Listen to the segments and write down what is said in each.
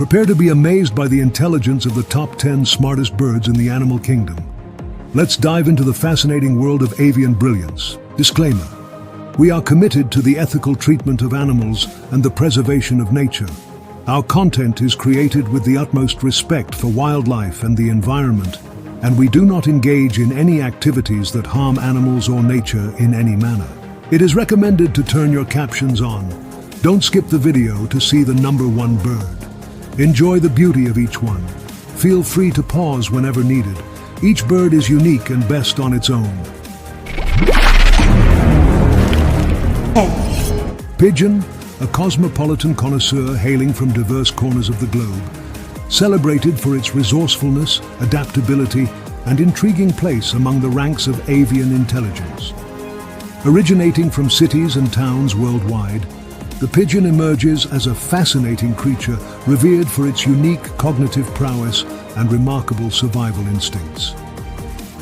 Prepare to be amazed by the intelligence of the top 10 smartest birds in the animal kingdom. Let's dive into the fascinating world of avian brilliance. Disclaimer: we are committed to the ethical treatment of animals and the preservation of nature. Our content is created with the utmost respect for wildlife and the environment, and we do not engage in any activities that harm animals or nature in any manner. It is recommended to turn your captions on. Don't skip the video to see the number one bird. Enjoy the beauty of each one. Feel free to pause whenever needed. Each bird is unique and best on its own. Pigeon, a cosmopolitan connoisseur hailing from diverse corners of the globe, celebrated for its resourcefulness, adaptability, and intriguing place among the ranks of avian intelligence. Originating from cities and towns worldwide, the pigeon emerges as a fascinating creature revered for its unique cognitive prowess and remarkable survival instincts.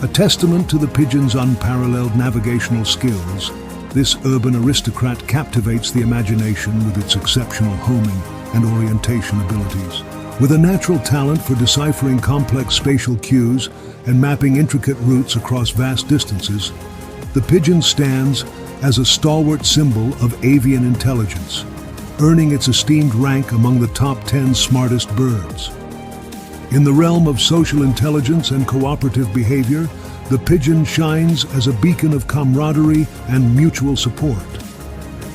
A testament to the pigeon's unparalleled navigational skills, this urban aristocrat captivates the imagination with its exceptional homing and orientation abilities. With a natural talent for deciphering complex spatial cues and mapping intricate routes across vast distances, the pigeon stands as a stalwart symbol of avian intelligence, earning its esteemed rank among the top 10 smartest birds. In the realm of social intelligence and cooperative behavior, the pigeon shines as a beacon of camaraderie and mutual support.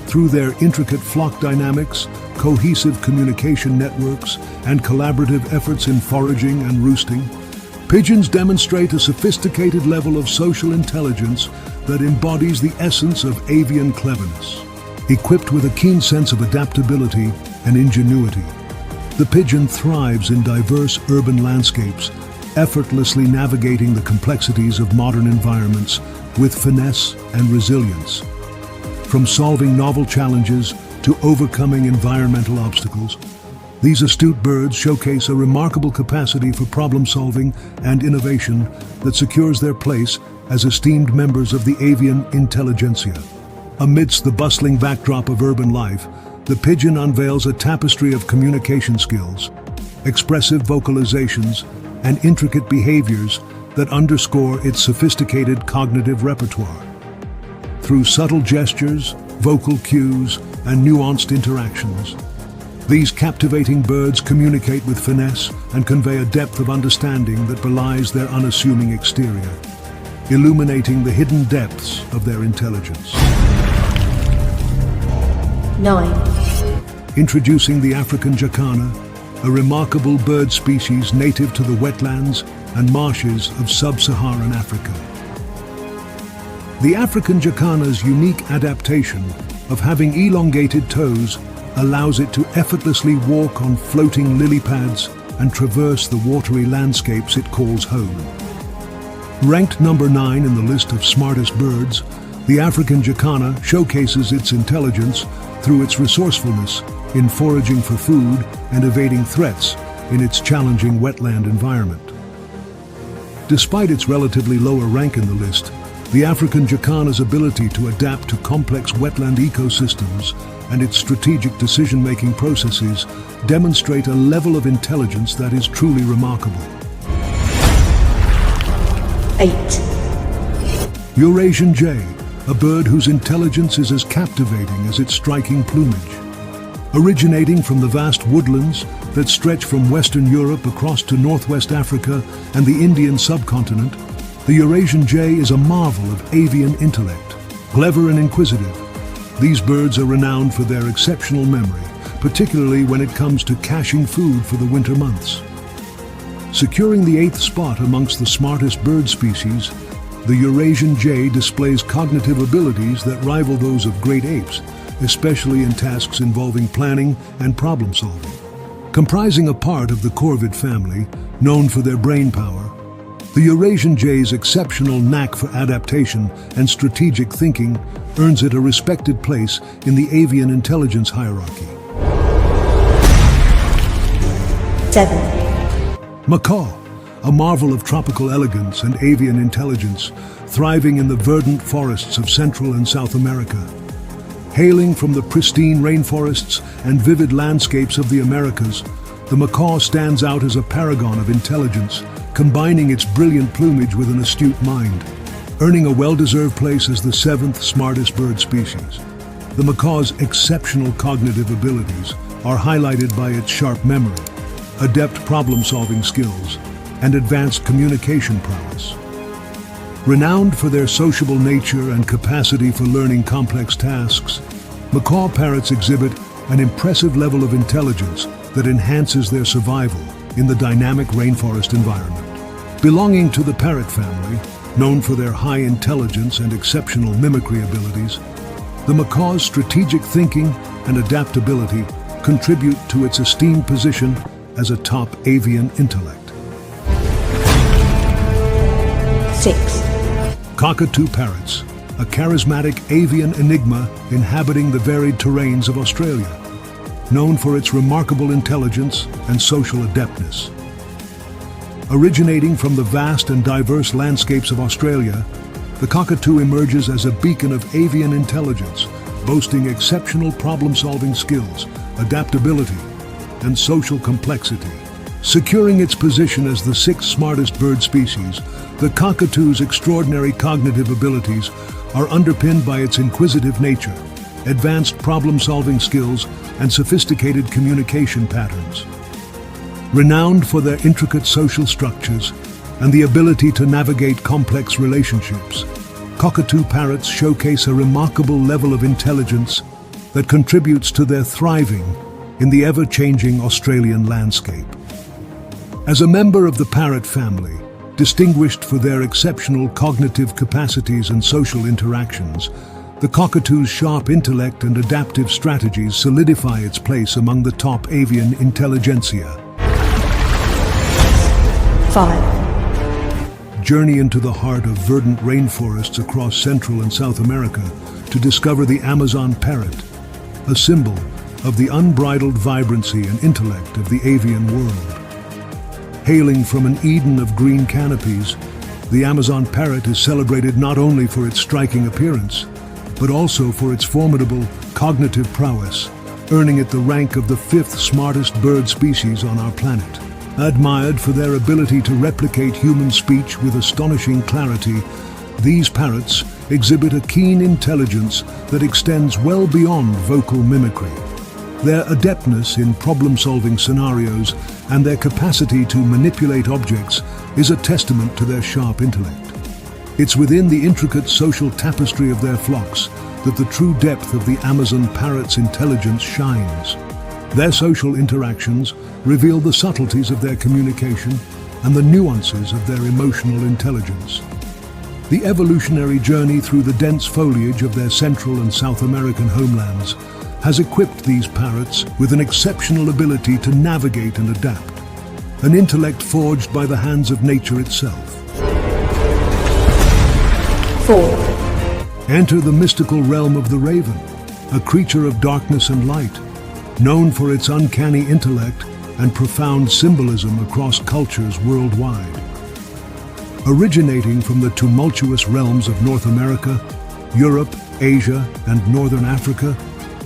Through their intricate flock dynamics, cohesive communication networks, and collaborative efforts in foraging and roosting, pigeons demonstrate a sophisticated level of social intelligence that embodies the essence of avian cleverness. Equipped with a keen sense of adaptability and ingenuity, the pigeon thrives in diverse urban landscapes, effortlessly navigating the complexities of modern environments with finesse and resilience. From solving novel challenges to overcoming environmental obstacles, these astute birds showcase a remarkable capacity for problem-solving and innovation that secures their place as esteemed members of the avian intelligentsia. Amidst the bustling backdrop of urban life, the pigeon unveils a tapestry of communication skills, expressive vocalizations, and intricate behaviors that underscore its sophisticated cognitive repertoire. Through subtle gestures, vocal cues, and nuanced interactions, these captivating birds communicate with finesse and convey a depth of understanding that belies their unassuming exterior, illuminating the hidden depths of their intelligence. 9. Introducing the African jacana, a remarkable bird species native to the wetlands and marshes of sub-Saharan Africa. The African jacana's unique adaptation of having elongated toes allows it to effortlessly walk on floating lily pads and traverse the watery landscapes it calls home. Ranked number 9 in the list of smartest birds, the African jacana showcases its intelligence through its resourcefulness in foraging for food and evading threats in its challenging wetland environment. Despite its relatively lower rank in the list, the African jacana's ability to adapt to complex wetland ecosystems and its strategic decision-making processes demonstrate a level of intelligence that is truly remarkable. 8. Eurasian jay, a bird whose intelligence is as captivating as its striking plumage. Originating from the vast woodlands that stretch from Western Europe across to Northwest Africa and the Indian subcontinent, the Eurasian jay is a marvel of avian intellect. Clever and inquisitive, these birds are renowned for their exceptional memory, particularly when it comes to caching food for the winter months. Securing the 8th spot amongst the smartest bird species, the Eurasian jay displays cognitive abilities that rival those of great apes, especially in tasks involving planning and problem-solving. Comprising a part of the corvid family, known for their brain power, the Eurasian jay's exceptional knack for adaptation and strategic thinking earns it a respected place in the avian intelligence hierarchy. 7. Macaw, a marvel of tropical elegance and avian intelligence, thriving in the verdant forests of Central and South America. Hailing from the pristine rainforests and vivid landscapes of the Americas, the macaw stands out as a paragon of intelligence, combining its brilliant plumage with an astute mind, earning a well-deserved place as the 7th smartest bird species. The macaw's exceptional cognitive abilities are highlighted by its sharp memory, adept problem-solving skills, and advanced communication prowess. Renowned for their sociable nature and capacity for learning complex tasks, macaw parrots exhibit an impressive level of intelligence that enhances their survival in the dynamic rainforest environment. Belonging to the parrot family, known for their high intelligence and exceptional mimicry abilities, the macaw's strategic thinking and adaptability contribute to its esteemed position as a top avian intellect. 6. Cockatoo parrots, a charismatic avian enigma inhabiting the varied terrains of Australia, known for its remarkable intelligence and social adeptness. Originating from the vast and diverse landscapes of Australia, the cockatoo emerges as a beacon of avian intelligence, boasting exceptional problem-solving skills, adaptability, and social complexity. Securing its position as the 6th smartest bird species, the cockatoo's extraordinary cognitive abilities are underpinned by its inquisitive nature, advanced problem-solving skills, and sophisticated communication patterns. Renowned for their intricate social structures and the ability to navigate complex relationships, cockatoo parrots showcase a remarkable level of intelligence that contributes to their thriving in the ever-changing Australian landscape. As a member of the parrot family, distinguished for their exceptional cognitive capacities and social interactions, the cockatoo's sharp intellect and adaptive strategies solidify its place among the top avian intelligentsia. 5. Journey into the heart of verdant rainforests across Central and South America to discover the Amazon parrot, a symbol of the unbridled vibrancy and intellect of the avian world. Hailing from an Eden of green canopies, the Amazon parrot is celebrated not only for its striking appearance, but also for its formidable cognitive prowess, earning it the rank of the 5th smartest bird species on our planet. Admired for their ability to replicate human speech with astonishing clarity, these parrots exhibit a keen intelligence that extends well beyond vocal mimicry. Their adeptness in problem-solving scenarios and their capacity to manipulate objects is a testament to their sharp intellect. It's within the intricate social tapestry of their flocks that the true depth of the Amazon parrot's intelligence shines. Their social interactions reveal the subtleties of their communication and the nuances of their emotional intelligence. The evolutionary journey through the dense foliage of their Central and South American homelands has equipped these parrots with an exceptional ability to navigate and adapt, an intellect forged by the hands of nature itself. 4. Enter the mystical realm of the raven, a creature of darkness and light, known for its uncanny intellect and profound symbolism across cultures worldwide. Originating from the tumultuous realms of North America, Europe, Asia, and Northern Africa,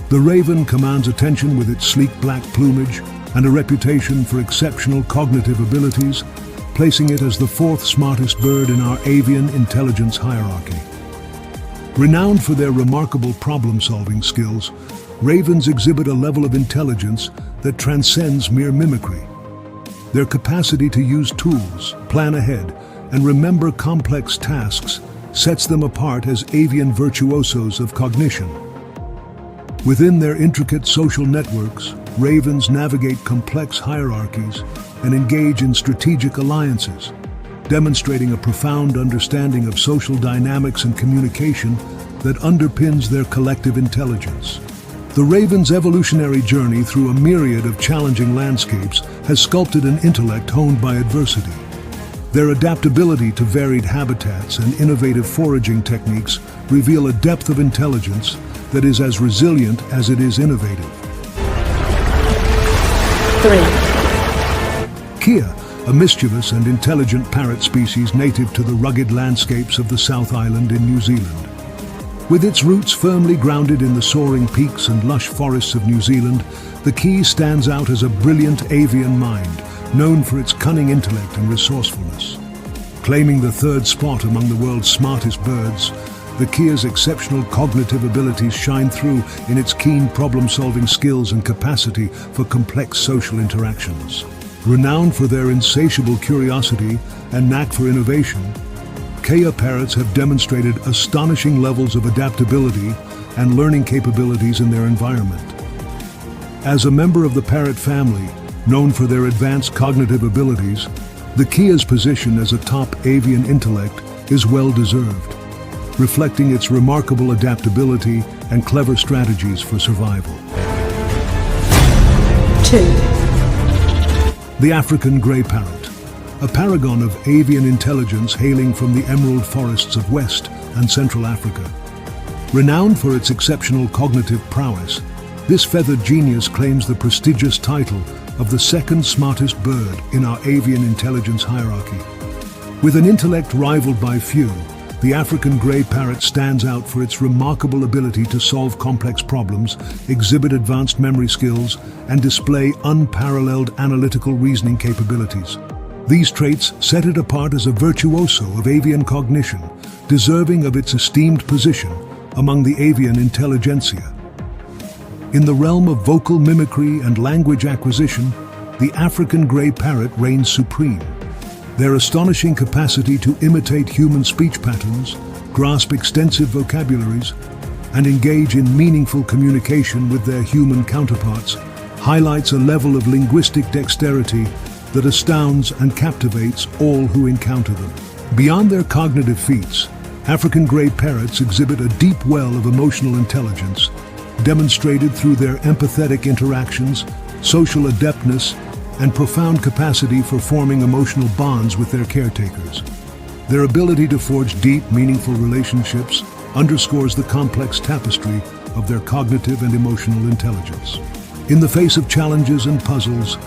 the raven commands attention with its sleek black plumage and a reputation for exceptional cognitive abilities, placing it as the 4th smartest bird in our avian intelligence hierarchy. Renowned for their remarkable problem-solving skills, ravens exhibit a level of intelligence that transcends mere mimicry. Their capacity to use tools, plan ahead, and remember complex tasks sets them apart as avian virtuosos of cognition. Within their intricate social networks, ravens navigate complex hierarchies and engage in strategic alliances, demonstrating a profound understanding of social dynamics and communication that underpins their collective intelligence. The raven's evolutionary journey through a myriad of challenging landscapes has sculpted an intellect honed by adversity. Their adaptability to varied habitats and innovative foraging techniques reveal a depth of intelligence that is as resilient as it is innovative. 3. Kia, a mischievous and intelligent parrot species native to the rugged landscapes of the South Island in New Zealand. With its roots firmly grounded in the soaring peaks and lush forests of New Zealand, the key stands out as a brilliant avian mind, known for its cunning intellect and resourcefulness. Claiming the third spot among the world's smartest birds, the Kia's exceptional cognitive abilities shine through in its keen problem-solving skills and capacity for complex social interactions. Renowned for their insatiable curiosity and knack for innovation, Kia parrots have demonstrated astonishing levels of adaptability and learning capabilities in their environment. As a member of the parrot family, known for their advanced cognitive abilities, the Kia's position as a top avian intellect is well-deserved, reflecting its remarkable adaptability and clever strategies for survival. 2. The African grey parrot, a paragon of avian intelligence hailing from the emerald forests of West and Central Africa. Renowned for its exceptional cognitive prowess, this feathered genius claims the prestigious title of the second smartest bird in our avian intelligence hierarchy. With an intellect rivaled by few, the African grey parrot stands out for its remarkable ability to solve complex problems, exhibit advanced memory skills, and display unparalleled analytical reasoning capabilities. These traits set it apart as a virtuoso of avian cognition, deserving of its esteemed position among the avian intelligentsia. In the realm of vocal mimicry and language acquisition, the African grey parrot reigns supreme. Their astonishing capacity to imitate human speech patterns, grasp extensive vocabularies, and engage in meaningful communication with their human counterparts highlights a level of linguistic dexterity that astounds and captivates all who encounter them. Beyond their cognitive feats, African grey parrots exhibit a deep well of emotional intelligence, demonstrated through their empathetic interactions, social adeptness, and profound capacity for forming emotional bonds with their caretakers. Their ability to forge deep, meaningful relationships underscores the complex tapestry of their cognitive and emotional intelligence. In the face of challenges and puzzles,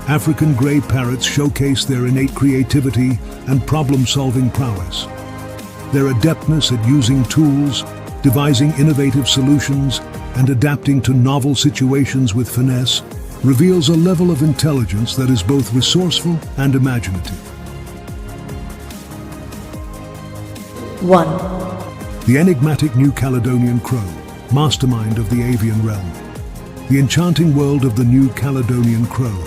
African grey parrots showcase their innate creativity and problem-solving prowess. Their adeptness at using tools, devising innovative solutions, and adapting to novel situations with finesse reveals a level of intelligence that is both resourceful and imaginative. 1. The enigmatic New Caledonian crow, mastermind of the avian realm. The enchanting world of the New Caledonian crow,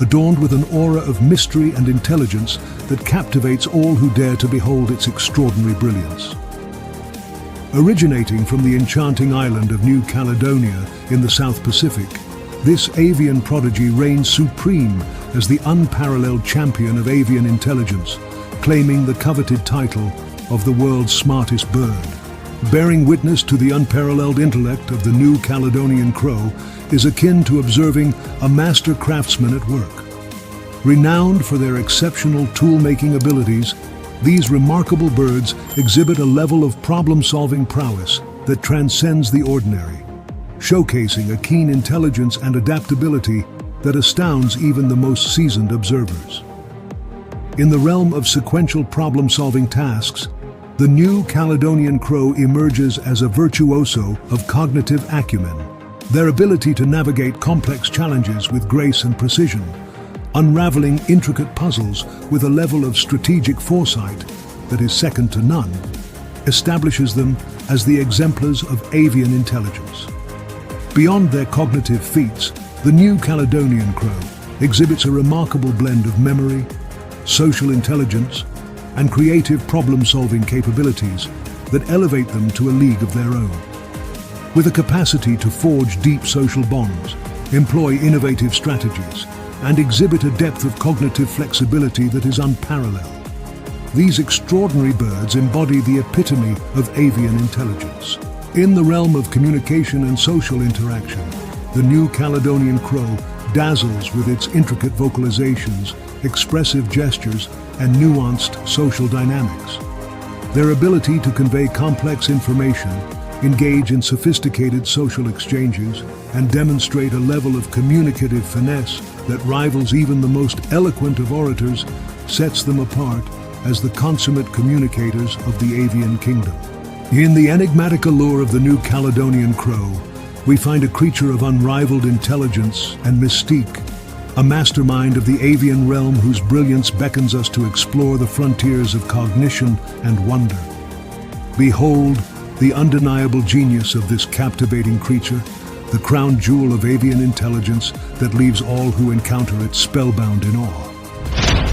adorned with an aura of mystery and intelligence that captivates all who dare to behold its extraordinary brilliance. Originating from the enchanting island of New Caledonia in the South Pacific, this avian prodigy reigns supreme as the unparalleled champion of avian intelligence, claiming the coveted title of the world's smartest bird. Bearing witness to the unparalleled intellect of the New Caledonian crow is akin to observing a master craftsman at work. Renowned for their exceptional tool-making abilities, these remarkable birds exhibit a level of problem-solving prowess that transcends the ordinary, showcasing a keen intelligence and adaptability that astounds even the most seasoned observers. In the realm of sequential problem-solving tasks, the New Caledonian crow emerges as a virtuoso of cognitive acumen. Their ability to navigate complex challenges with grace and precision, unraveling intricate puzzles with a level of strategic foresight that is second to none, establishes them as the exemplars of avian intelligence. Beyond their cognitive feats, the New Caledonian crow exhibits a remarkable blend of memory, social intelligence, and creative problem-solving capabilities that elevate them to a league of their own. With a capacity to forge deep social bonds, employ innovative strategies, and exhibit a depth of cognitive flexibility that is unparalleled, these extraordinary birds embody the epitome of avian intelligence. In the realm of communication and social interaction, the New Caledonian crow dazzles with its intricate vocalizations, expressive gestures, and nuanced social dynamics. Their ability to convey complex information, engage in sophisticated social exchanges, and demonstrate a level of communicative finesse that rivals even the most eloquent of orators sets them apart as the consummate communicators of the avian kingdom. In the enigmatic allure of the New Caledonian crow, we find a creature of unrivaled intelligence and mystique, a mastermind of the avian realm whose brilliance beckons us to explore the frontiers of cognition and wonder. Behold the undeniable genius of this captivating creature, the crown jewel of avian intelligence that leaves all who encounter it spellbound in awe.